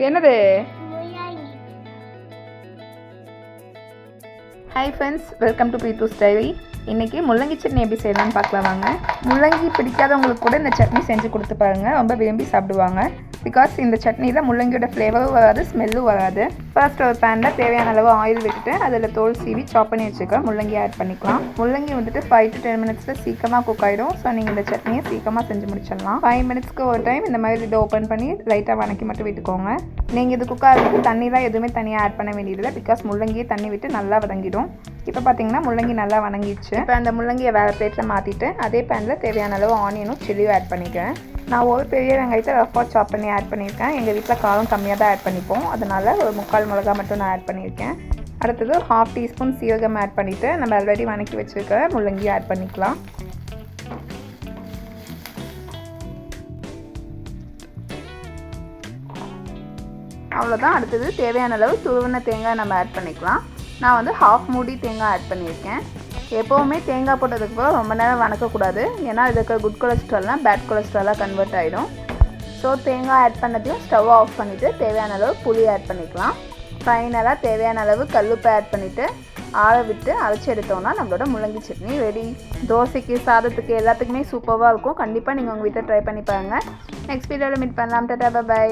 என்னது? Hi friends, welcome to Peethu's diary. இன்றைக்கி முள்ளங்கி சட்னி எப்படி செய்யலாம்னு பார்க்கலாம் வாங்க. முள்ளங்கி பிடிக்காதவங்களுக்கு கூட இந்த சட்னி செஞ்சு கொடுத்து பாருங்கள், ரொம்ப விரும்பி சாப்பிடுவாங்க. பிகாஸ் இந்த சட்னியில் முள்ளங்கியோட ஃப்ளேவரும் வராது, ஸ்மெல்லும் வராது. ஃபர்ஸ்ட் ஒரு பேனில் தேவையான அளவு ஆயில் விட்டுட்டு அதில் தோல் சீவி சாப் பண்ணி வச்சுக்க முள்ளங்கி ஆட் பண்ணிக்கலாம். முள்ளங்கி வந்துட்டு 5 to 10 மினிட்ஸில் சீக்கிரமாக குக் ஆகிடும். ஸோ நீங்கள் இந்த சட்னியை சீக்கிரமாக செஞ்சு முடிச்சிடலாம். 5 மினிட்ஸ்க்கு ஒரு டைம் இந்த மாதிரி இதை ஓப்பன் பண்ணி லைட்டாக வணக்கி மட்டும் விட்டுக்கோங்க. நீங்கள் இது குக் ஆகிறதுக்கு தண்ணிலாம் எதுவுமே தனியாக ஆட் பண்ண வேண்டியதில்லை. பிகாஸ் முள்ளங்கியை தண்ணி விட்டு நல்லா வதங்கிடும். இப்போ பார்த்தீங்கன்னா முள்ளங்கி நல்லா வணங்கிடுச்சு. இப்போ அந்த முள்ளங்கியை வேறு பிளேட்டில் மாற்றிட்டு அதே பேனில் தேவையான அளவு ஆனியனும் சில்லியும் ஆட் பண்ணிக்கிறேன். நான் ஒரு பெரிய வெங்காயத்தை ரஃபாக சாப் பண்ணி ஆட் பண்ணியிருக்கேன். எங்கள் வீட்டில் காரம் கம்மியாக தான் ஆட் பண்ணிப்போம், அதனால் ஒரு 3/4 மிளகா மட்டும் நான் ஆட் பண்ணியிருக்கேன். அடுத்தது 1/2 டீஸ்பூன் சீரகம் ஆட் பண்ணிவிட்டு நம்ம ஆல்ரெடி வணக்கி வச்சுருக்க முள்ளங்கியை ஆட் பண்ணிக்கலாம். அவ்வளோதான். அடுத்தது தேவையான அளவு துருவின தேங்காய் நம்ம ஆட் பண்ணிக்கலாம். நான் வந்து 1/2 மூடி தேங்காய் ஆட் பண்ணியிருக்கேன். எப்போவுமே தேங்காய் போட்டதுக்கு ரொம்ப நேரம் வணக்கக்கூடாது, ஏன்னா இதுக்கு குட் கொலஸ்ட்ரால்லாம் பேட் கொலஸ்ட்ராலாக கன்வெர்ட் ஆகிடும். ஸோ தேங்காய் ஆட் பண்ணதையும் ஸ்டவ் ஆஃப் பண்ணிவிட்டு தேவையான அளவு புளி ஆட் பண்ணிக்கலாம். ஃபைனலாக தேவையான அளவு கல்லுப்பு ஆட் பண்ணிவிட்டு ஆற விட்டு அரைச்சி எடுத்தோன்னா நம்மளோட முள்ளங்கி சட்னி ரெடி. தோசைக்கு, சாதத்துக்கு, எல்லாத்துக்குமே சூப்பராக இருக்கும். கண்டிப்பாக நீங்கள் உங்கள் வீட்டில் ட்ரை பண்ணி பாருங்கள். நெக்ஸ்ட் வீடியோவில் மீட் பண்ணலாம். டாடா, பை.